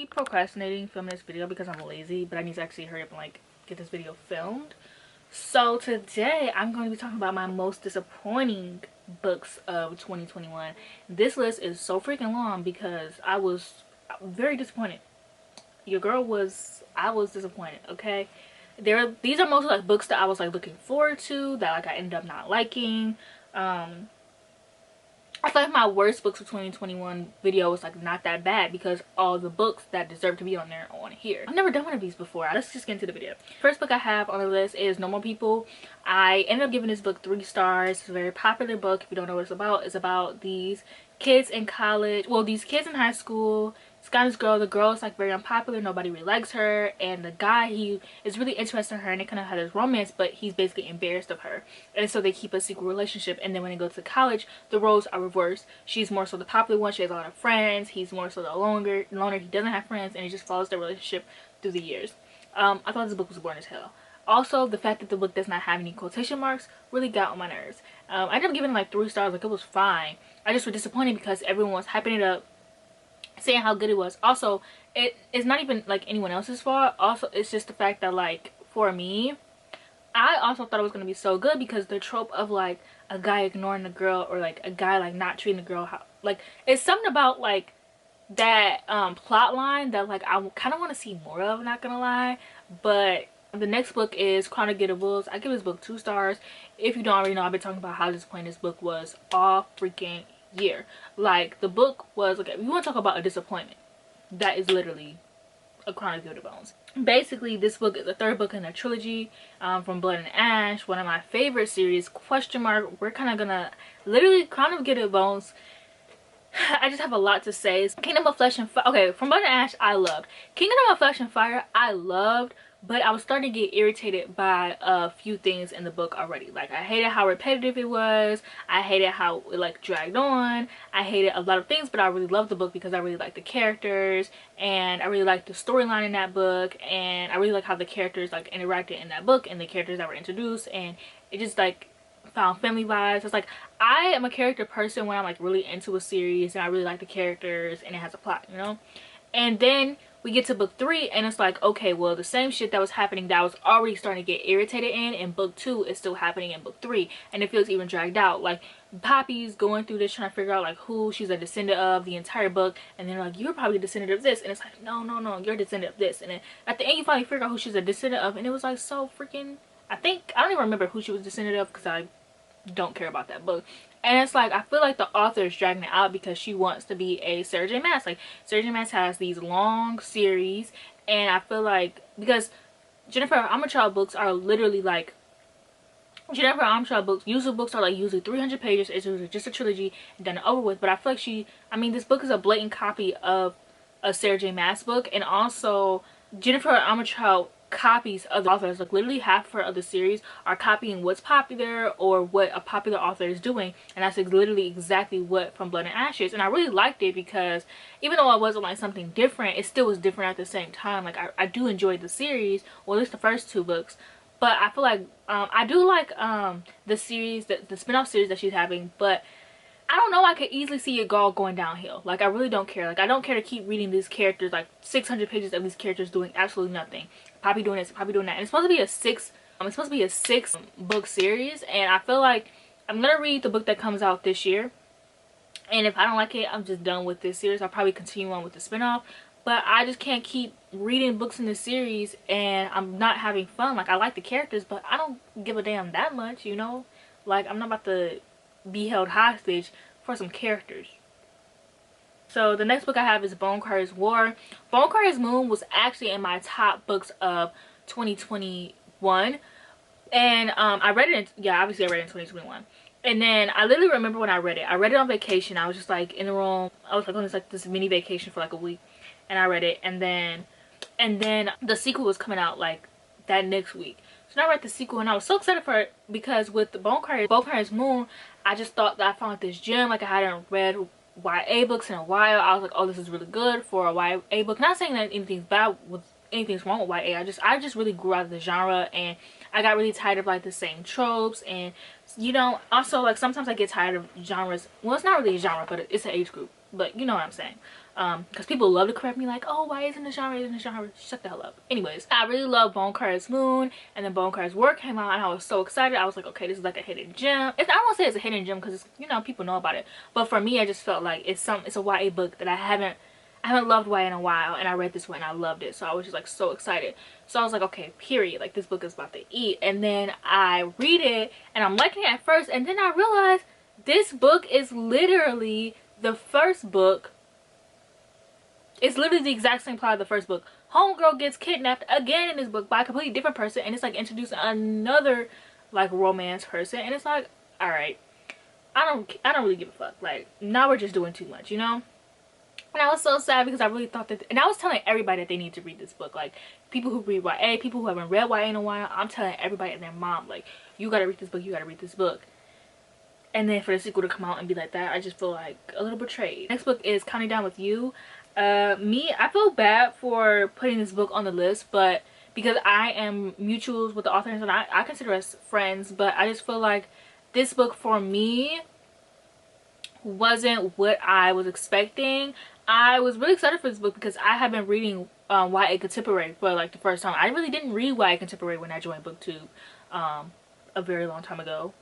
keep procrastinating filming this video because I'm lazy, but I need to actually hurry up and like get this video filmed. So today I'm going to be talking about my most disappointing books of 2021. This list is so freaking long because I was very disappointed. I was disappointed, okay? These are mostly like books that I was like looking forward to that like I ended up not liking. I feel like my worst books of 2021 video was like not that bad because all the books that deserve to be on there are on here. I've never done one of these before. Let's just get into the video. First book I have on the list is Normal People. I ended up giving this book 3 stars. It's a very popular book. If you don't know what it's about these kids in college, well, these kids in high school. It's got this girl. The girl is like very unpopular, nobody really likes her, and the guy, he is really interested in her and they kind of have this romance, but he's basically embarrassed of her, and so they keep a secret relationship. And then when they go to college, the roles are reversed. She's more so the popular one, she has a lot of friends, he's more so the loner, he doesn't have friends, and it just follows their relationship through the years. I thought this book was boring as hell. Also, the fact that the book does not have any quotation marks really got on my nerves. I ended up giving it like 3 stars. Like, it was fine. I just was disappointed because everyone was hyping it up, saying how good it was. Also, it's not even like anyone else's fault. Also, it's just the fact that like for me, I also thought it was gonna be so good because the trope of like a guy ignoring the girl, or like a guy like not treating the girl how, like, it's something about like that plot line that like I kind of want to see more of, not gonna lie. But the next book is Chronic of Wolves. I give this book 2 stars. If you don't already know, I've been talking about how disappointing this book was all freaking year. Like, the book was, okay, if you want to talk about a disappointment, that is literally a Chronic of the Bones. Basically, this book is the 3rd book in a trilogy from Blood and Ash, one of my favorite series, question mark. We're kind of gonna literally Chronic of the Bones. I just have a lot to say. Kingdom of Flesh and Fire. Okay, from Blood and Ash, I loved. Kingdom of Flesh and Fire, I loved, but I was starting to get irritated by a few things in the book already. Like, I hated how repetitive it was. I hated how it like dragged on. I hated a lot of things, but I really loved the book because I really liked the characters, and I really liked the storyline in that book, and I really like how the characters like interacted in that book and the characters that were introduced, and it just like found family vibes. It's like, I am a character person when I'm like really into a series and I really like the characters and it has a plot, you know? And then we get to book 3 and it's like, okay, well, the same shit that was happening that I was already starting to get irritated in book 2 is still happening in book 3, and it feels even dragged out. Like, Poppy's going through this trying to figure out like who she's a descendant of the entire book, and then like, you're probably a descendant of this, and it's like, no, you're a descendant of this. And then at the end you finally figure out who she's a descendant of, and it was like so freaking, I don't even remember who she was descendant of because I don't care about that book. And it's like, I feel like the author is dragging it out because she wants to be a Sarah J Maas. Like, Sarah J Maas has these long series, and I feel like because Jennifer Armentrout books are literally like, Jennifer Armentrout books, usually books are like usually 300 pages. It's usually just a trilogy and done and over with. But I feel like this book is a blatant copy of a Sarah J Maas book, and also Jennifer Armentrout copies other authors. Like, literally half of her other series are copying what's popular or what a popular author is doing, and that's literally exactly what From Blood and Ash is. And I really liked it because even though it wasn't like something different, it still was different at the same time. Like, I do enjoy the series, or at least the first 2 books, but I feel like I do like the series, the spin-off series that she's having, but I don't know, I could easily see it all going downhill. Like, I really don't care. Like, I don't care to keep reading these characters, like 600 pages of these characters doing absolutely nothing. Poppy doing this, Poppy doing that. And it's supposed to be a 6 book series, and I feel like I'm gonna read the book that comes out this year, and if I don't like it, I'm just done with this series. I'll probably continue on with the spinoff, but I just can't keep reading books in this series and I'm not having fun. Like, I like the characters, but I don't give a damn that much, you know? Like, I'm not about to be held hostage for some characters. So the next book I have is Bone Crier's War. Bone Crier's Moon was actually in my top books of 2021, and I read it in, yeah, obviously I read it in 2021. And then I literally remember when I read it on vacation. I was just like in the room, I was like on this mini vacation for like a week, and I read it, and then the sequel was coming out like that next week. So I read the sequel and I was so excited for it because with the Bone Crier's Moon, I just thought that I found this gem. Like, I hadn't read YA books in a while. I was like, oh, this is really good for a YA book. Not saying that anything's wrong with YA. I just really grew out of the genre, and I got really tired of like the same tropes, and you know, also like sometimes I get tired of genres. Well, it's not really a genre, but it's an age group, but you know what I'm saying. because people love to correct me like, oh, why isn't the genre? Shut the hell up. Anyways, I really love Bone Cars Moon, and then Bone Cars Work came out and I was so excited. I was like, okay, this is like a hidden gem. I don't want to say it's a hidden gem because, you know, people know about it, but for me I just felt like it's a YA book that I haven't loved YA in a while, and I read this one and I loved it, so I was just like so excited. So I was like, okay, period, like this book is about to eat. And then I read it and I'm liking it at first, and then I realized this book is literally the first book. It's literally the exact same plot of the first book. Homegirl gets kidnapped again in this book by a completely different person, and it's like introducing another like romance person, and it's like, all right, I don't really give a fuck. Like, now we're just doing too much, you know? And I was so sad because I really thought that, and I was telling everybody that they need to read this book. Like, people who read YA, people who haven't read YA in a while, I'm telling everybody and their mom, like, you gotta read this book, you gotta read this book. And then for the sequel to come out and be like that, I just feel like a little betrayed. Next book is Counting Down With You. I feel bad for putting this book on the list, but because I am mutuals with the authors and I consider us friends, but I just feel like this book for me wasn't what I was expecting. I was really excited for this book because I have been reading YA Contemporary for like the first time. I really didn't read YA Contemporary when I joined BookTube a very long time ago.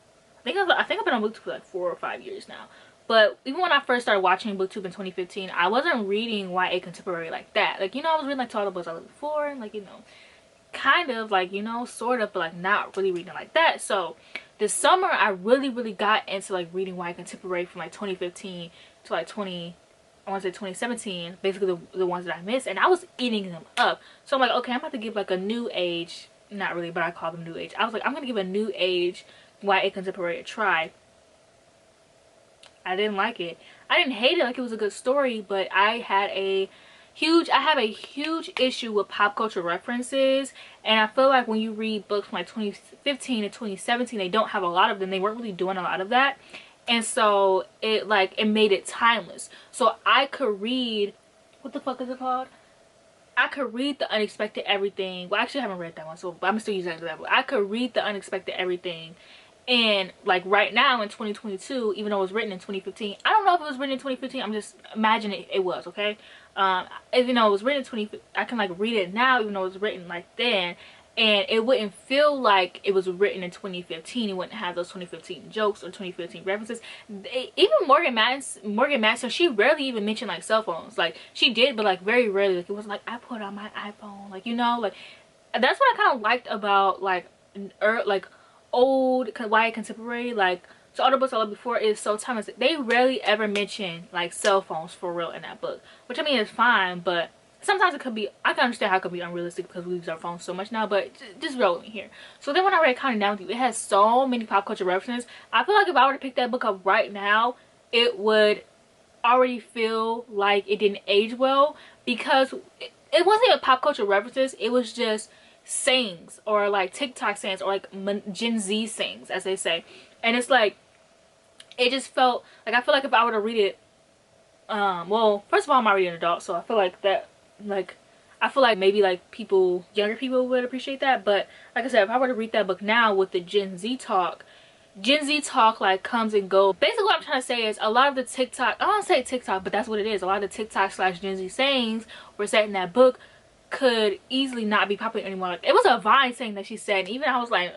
I think I've been on BookTube for like 4 or 5 years now. But even when I first started watching BookTube in 2015, I wasn't reading YA Contemporary like that. Like, you know, I was reading like Total Books I Loved Before, and like, you know, kind of like, you know, sort of, but like not really reading like that. So this summer I really got into like reading YA Contemporary from like 2015 to like 2017, basically the ones that I missed, and I was eating them up. So I'm like, okay, I'm about to give like a new age, not really, but I call them new age. I was like, I'm gonna give a new age YA Contemporary a try. I didn't like it. I didn't hate it, like it was a good story, but I have a huge issue with pop culture references, and I feel like when you read books from like 2015 to 2017, they don't have a lot of them. They weren't really doing a lot of that, and so it made it timeless. So I could read, what the fuck is it called? I could read The Unexpected Everything. Well, actually I haven't read that one, so I'm still using that example. I could read The Unexpected Everything, and like right now in 2022, even though it was written in 2015, I don't know if it was written in 2015, I'm just imagining it was, okay? Even though it was written in 2015, I can like read it now even though it was written like then, and it wouldn't feel like it was written in 2015. It wouldn't have those 2015 jokes or 2015 references. Even Morgan Madsen, she rarely even mentioned like cell phones. Like she did, but like very rarely. Like it was like, I put on my iPhone, like, you know, like that's what I kind of liked about like old YA Contemporary. Like, so all the books I loved before is so timeless. They rarely ever mention like cell phones for real in that book, which I mean is fine, but sometimes it could be, I can understand how it could be unrealistic because we use our phones so much now, but just roll with me here. So then when I read Counting Down With You, it has so many pop culture references. I feel like if I were to pick that book up right now, it would already feel like it didn't age well, because it wasn't even pop culture references, it was just sayings or like TikTok sayings or like Gen Z sayings, as they say. And it's like, it just felt like, I feel like if I were to read it, well, first of all, I'm already an adult, so I feel like that, like, I feel like maybe like younger people would appreciate that. But like I said, if I were to read that book now with the Gen Z talk like comes and goes. Basically what I'm trying to say is a lot of the TikTok, I don't say TikTok, but that's what it is, a lot of the TikTok / Gen Z sayings were said in that book could easily not be popular anymore. Like, it was a Vine saying that she said, and even I was like,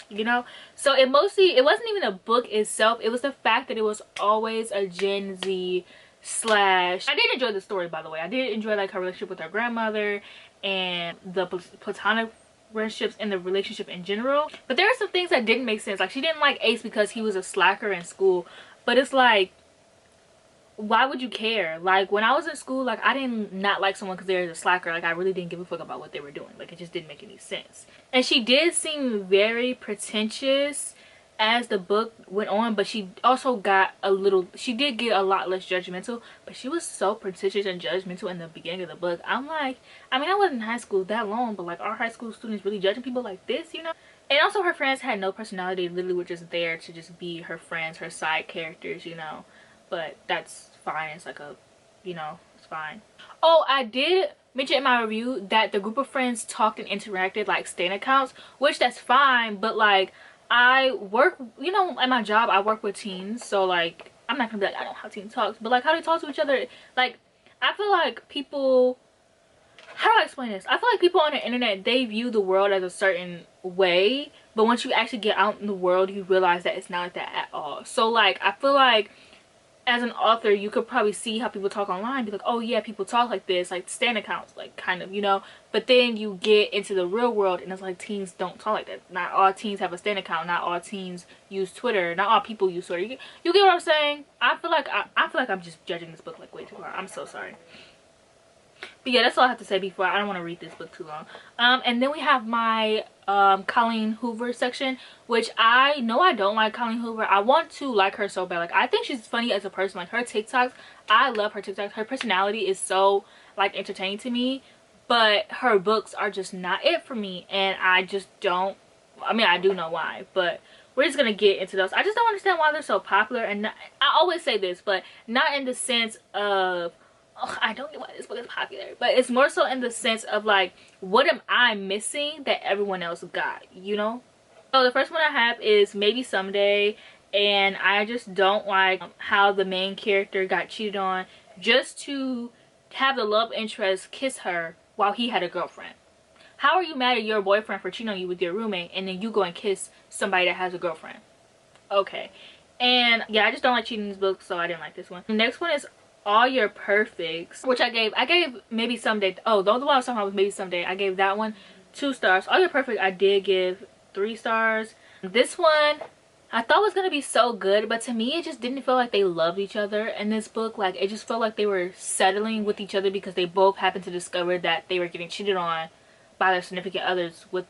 you know. So it wasn't even a book itself, it was the fact that it was always a Gen Z / I did enjoy the story, by the way. I did enjoy like her relationship with her grandmother and the platonic relationships and the relationship in general. But there are some things that didn't make sense. Like, she didn't like Ace because he was a slacker in school, but it's like, why would you care? Like, when I was in school, like, I didn't not like someone because they're a slacker. Like, I really didn't give a fuck about what they were doing. Like, it just didn't make any sense. And she did seem very pretentious as the book went on, but she also got she did get a lot less judgmental, but she was so pretentious and judgmental in the beginning of the book. I'm like, I mean, I wasn't in high school that long, but like, are high school students really judging people like this, you know? And also her friends had no personality, literally were just there to just be her friends, her side characters, you know. But that's fine, it's like a, you know, it's fine. Oh, I did mention in my review that the group of friends talked and interacted like Stan accounts, which that's fine, but like, I work, you know, at my job I work with teens, so like I'm not gonna be like, I don't know how teens talks, but like how they talk to each other. Like, I feel like people, how do I explain this? I feel like people on the internet, they view the world as a certain way, but once you actually get out in the world, you realize that it's not like that at all. So like, I feel like as an author, you could probably see how people talk online, be like, oh yeah, people talk like this, like stan accounts, like kind of, you know. But then you get into the real world and it's like teens don't talk like that. Not all teens have a stan account, not all teens use Twitter, not all people use Twitter. You get what I'm saying? I feel like I'm just judging this book like way too hard. I'm so sorry. But yeah, that's all I have to say before. I don't want to read this book too long. And then we have my Colleen Hoover section, which I know I don't like Colleen Hoover. I want to like her so bad. Like, I think she's funny as a person. Like, her TikToks, I love her TikToks. Her personality is so like entertaining to me, but her books are just not it for me, and I just don't, I mean, I do know why, but we're just gonna get into those. I just don't understand why they're so popular. And not, I always say this, but not in the sense of, oh, I don't get why this book is popular, but it's more so in the sense of like, what am I missing that everyone else got, you know? So the first one I have is Maybe Someday, and I just don't like how the main character got cheated on just to have the love interest kiss her while he had a girlfriend. How are you mad at your boyfriend for cheating on you with your roommate, and then you go and kiss somebody that has a girlfriend? Okay. And yeah, I just don't like cheating in this book, so I didn't like this one. The next one is All Your Perfects, which I gave Maybe Someday. Oh, the other one I was talking about was Maybe Someday. I gave that one 2 stars. All Your Perfect, I did give 3 stars. This one I thought was gonna be so good, but to me it just didn't feel like they loved each other in this book. Like, it just felt like they were settling with each other because they both happened to discover that they were getting cheated on by their significant others, with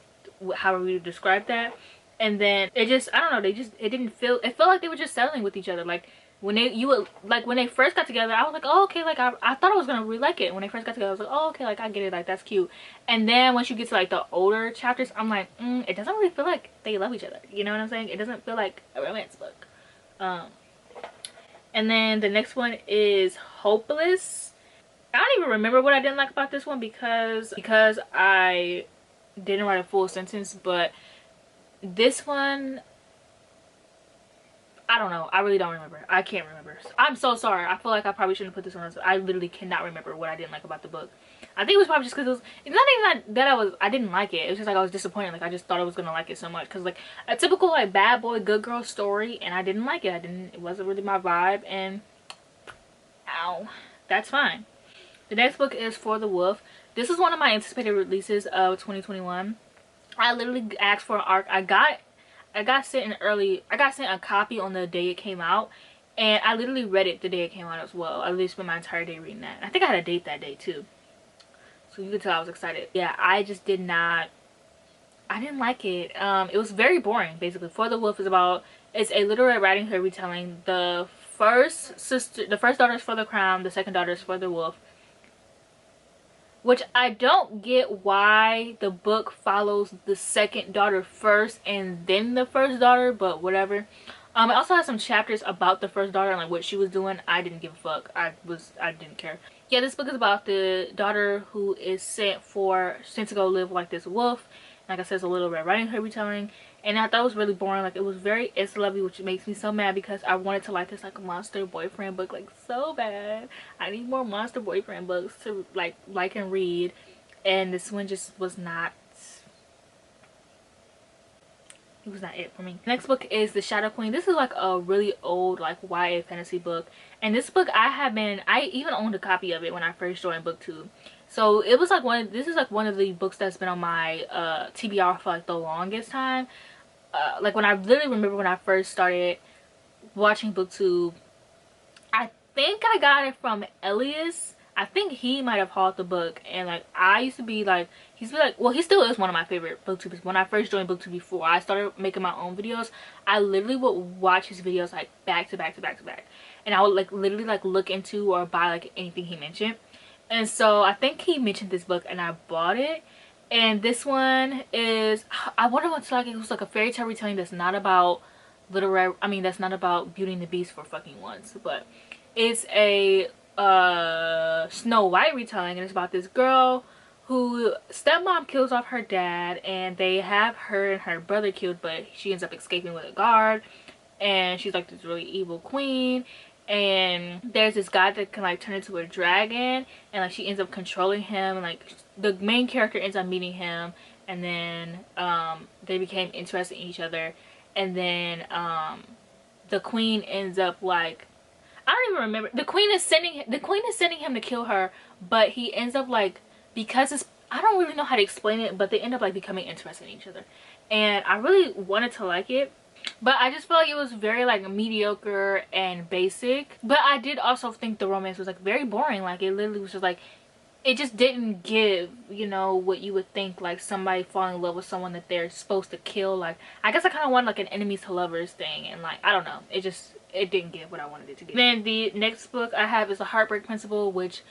however you describe that. And then it just, I don't know, it felt like they were just settling with each other. Like, when they first got together, I was like, oh, okay, like I thought I was gonna really like it. When they first got together, I was like, oh, okay, like I get it, like that's cute. And then once you get to like the older chapters, I'm like, it doesn't really feel like they love each other, you know what I'm saying? It doesn't feel like a romance book. And then the next one is Hopeless. I don't even remember what I didn't like about this one because I didn't write a full sentence, but this one, I don't know. I really don't remember. I can't remember. I'm so sorry. I feel like I probably shouldn't put this on. I literally cannot remember what I didn't like about the book. I think it was probably just because it's not even that I didn't like it. It was just like I was disappointed. Like, I just thought I was gonna like it so much, because like a typical like bad boy good girl story, and I didn't like it. It wasn't really my vibe, and ow, that's fine. The next book is For the Wolf. This is one of my anticipated releases of 2021. I literally asked for an ARC. I got sent a copy on the day it came out, and I literally read it the day it came out as well. I literally spent my entire day reading that. I think I had a date that day too, so you could tell I was excited. Yeah, I just didn't like it. It was very boring, basically. For the Wolf it's a literary writing her retelling. The first daughter is for the crown, the second daughter is for the wolf. Which I don't get why the book follows the second daughter first and then the first daughter, but whatever. It also has some chapters about the first daughter and like what she was doing. I didn't give a fuck. I didn't care. Yeah, this book is about the daughter who is sent to go live like this wolf. Like I said, it's a Little Red Riding Hood retelling, and I thought it was really boring. Like, it was very Insta-lovey, which makes me so mad because I wanted to like this like monster boyfriend book like so bad. I need more monster boyfriend books to like and read, and this one just was not. It was not it for me. Next book is The Shadow Queen. This is like a really old like YA fantasy book, and this book I even owned a copy of it when I first joined BookTube. So it was like this is like one of the books that's been on my TBR for like the longest time. Like, when I literally remember when I first started watching BookTube, I think I got it from Elias. I think he might have hauled the book, and like I used to be like, well, he still is one of my favorite booktubers. When I first joined BookTube, before I started making my own videos, I literally would watch his videos like back to back to back to back, and I would like literally like look into or buy like anything he mentioned. And so I think he mentioned this book and I bought it. And this one is, I wonder what's like, it was like a fairy tale retelling that's not about that's not about Beauty and the Beast for fucking once, but it's a Snow White retelling, and it's about this girl who stepmom kills off her dad, and they have her and her brother killed, but she ends up escaping with a guard. and she's like this really evil queen. And there's this guy that can like turn into a dragon, and like she ends up controlling him, and like the main character ends up meeting him, and then they became interested in each other. And then the queen ends up like, I don't even remember, the queen is sending him to kill her, but he ends up like, because it's, I don't really know how to explain it, but they end up like becoming interested in each other. And I really wanted to like it, but I just felt like it was very like mediocre and basic. But I did also think the romance was like very boring. Like it literally was just like, it just didn't give, you know, what you would think like somebody falling in love with someone that they're supposed to kill. Like I guess I kind of wanted like an enemies to lovers thing, and like I don't know, it didn't give what I wanted it to give. Then the next book I have is The Heartbreak Principle, which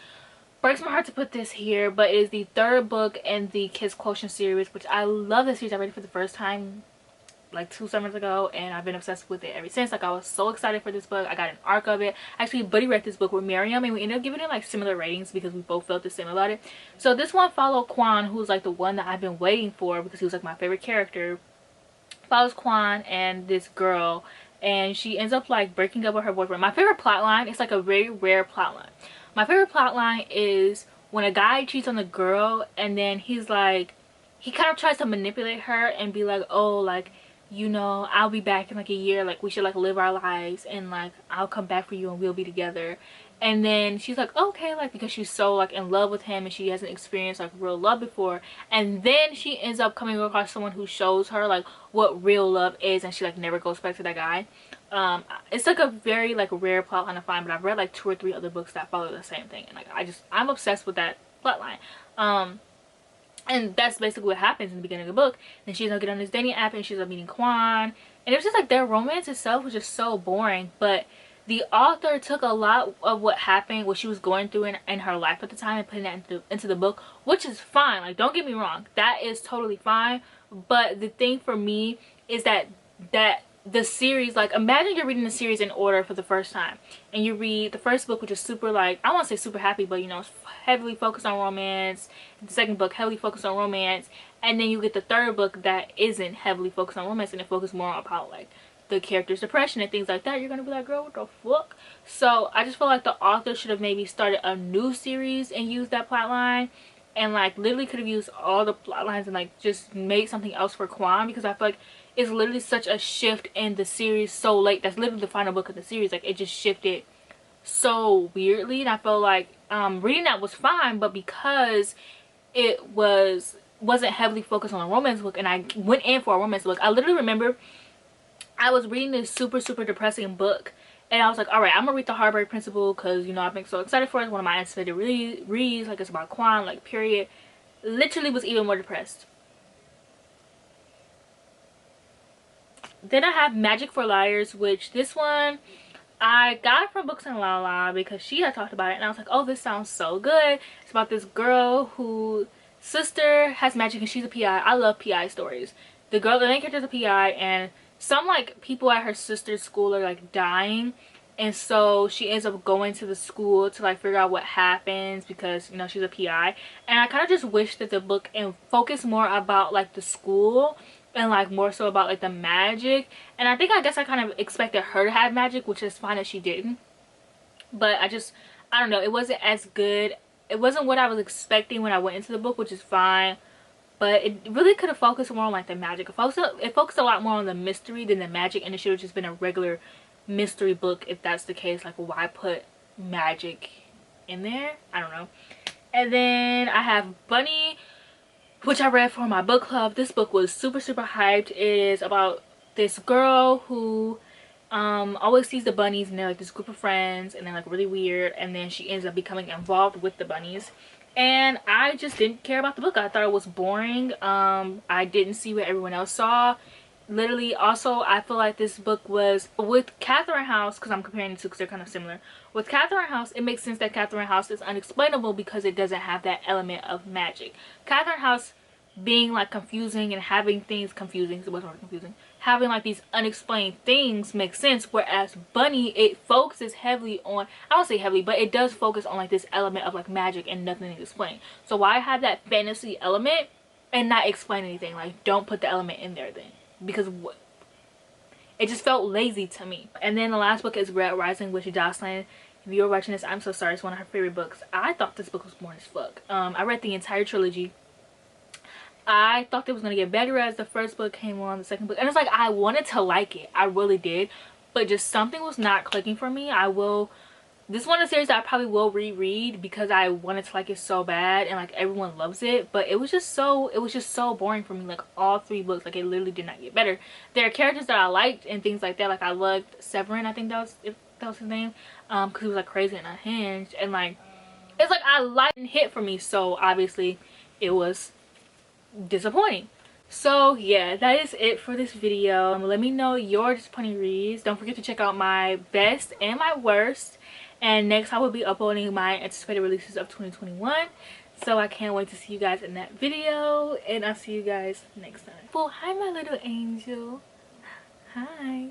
breaks my heart to put this here, but it is the third book in the Kiss Quotient series, which I love. This series. I read it for the first time like 2 summers ago, and I've been obsessed with it ever since. Like I was so excited for this book. I got an arc of it. Actually, Buddy read this book with Miriam, and we ended up giving it like similar ratings because we both felt the same about it. So this one followed Quan, who's like the one that I've been waiting for because he was like my favorite character. Follows Quan and this girl, and she ends up like breaking up with her boyfriend. My favorite plot line, it's like a very rare plot line. My favorite plot line is when a guy cheats on the girl, and then he's like, he kind of tries to manipulate her and be like, oh, like, you know, I'll be back in like a year, like we should like live our lives, and like I'll come back for you and we'll be together. And then she's like, okay, like because she's so like in love with him and she hasn't experienced like real love before. And then she ends up coming across someone who shows her like what real love is, and she like never goes back to that guy. It's like a very like rare plot line to find, but I've read like 2 or 3 other books that follow the same thing, and like I'm obsessed with that plot line. And that's basically what happens in the beginning of the book. Then she's gonna get on this dating app, and she's up meeting Quan, and it was just like their romance itself was just so boring. But the author took a lot of what happened, what she was going through in her life at the time, and putting that into the book, which is fine. Like don't get me wrong, that is totally fine. But the thing for me is that the series, like imagine you're reading the series in order for the first time, and you read the first book, which is super like, I won't say super happy, but you know, it's heavily focused on romance. The second book heavily focused on romance, and then you get the third book that isn't heavily focused on romance, and it focuses more about like the character's depression and things like that. You're gonna be like, girl, what the fuck? So I just feel like the author should have maybe started a new series and used that plot line, and like literally could have used all the plot lines and like just made something else for Quan, because I feel like it's literally such a shift in the series so late. That's literally the final book of the series. Like it just shifted so weirdly, and I felt like reading that was fine, but because it wasn't heavily focused on a romance book, and I went in for a romance book. I literally remember I was reading this super depressing book, and I was like, all right, I'm gonna read The Heartbreak Principle because, you know, I've been so excited for it. It's one of my anticipated reads. Like it's about Quan, like period. Literally was even more depressed. Then I have Magic for Liars, which this one I got from Books and La La because she had talked about it, and I was like, oh, this sounds so good. It's about this girl whose sister has magic and she's a PI. I love PI stories. The main character is a PI, and some like people at her sister's school are like dying, and so she ends up going to the school to like figure out what happens because, you know, she's a PI. And I kind of just wish that the book and focus more about like the school and like more so about like the magic. And I guess I kind of expected her to have magic, which is fine that she didn't, but I don't know, it wasn't as good. It wasn't what I was expecting when I went into the book, which is fine, but it really could have focused more on like the magic. It focused a lot more on the mystery than the magic, and it should have just been a regular mystery book if that's the case. Like why put magic in there? I don't know. And then I have Bunny, which I read for my book club. This book was super hyped. It is about this girl who always sees the bunnies, and they're like this group of friends, and they're like really weird, and then she ends up becoming involved with the bunnies. And I just didn't care about the book. I thought it was boring. I didn't see what everyone else saw. Literally, also I feel like this book was with Catherine House, because I'm comparing the two because they're kind of similar. With Catherine House, it makes sense that Catherine House is unexplainable because it doesn't have that element of magic. Catherine House being like confusing and having things confusing, it wasn't really confusing, having like these unexplained things makes sense, whereas Bunny, it focuses heavily on, I don't say heavily, but it does focus on like this element of like magic and nothing to explain. So why have that fantasy element and not explain anything? Like don't put the element in there then, because what, It just felt lazy to me. And then the last book is Red Rising, which is Jocelyn. If you're watching this, I'm so sorry. It's one of her favorite books. I thought this book was boring as fuck. I read the entire trilogy. I thought it was gonna get better as the first book came on, the second book, and it's like I wanted to like it. I really did, but just something was not clicking for me. This one of the series that I probably will reread because I wanted to like it so bad, and like everyone loves it, but it was just so boring for me. Like all 3 books, like it literally did not get better. There are characters that I liked and things like that. Like I loved Severin, I think that was his name, because he was like crazy and unhinged, and like it's like I liked and hit for me, so obviously it was disappointing. So yeah, that is it for this video. Let me know your disappointing reads. Don't forget to check out my best and my worst, and next I will be uploading my anticipated releases of 2021, so I can't wait to see you guys in that video, and I'll see you guys next time. Well, hi my little angel. Hi.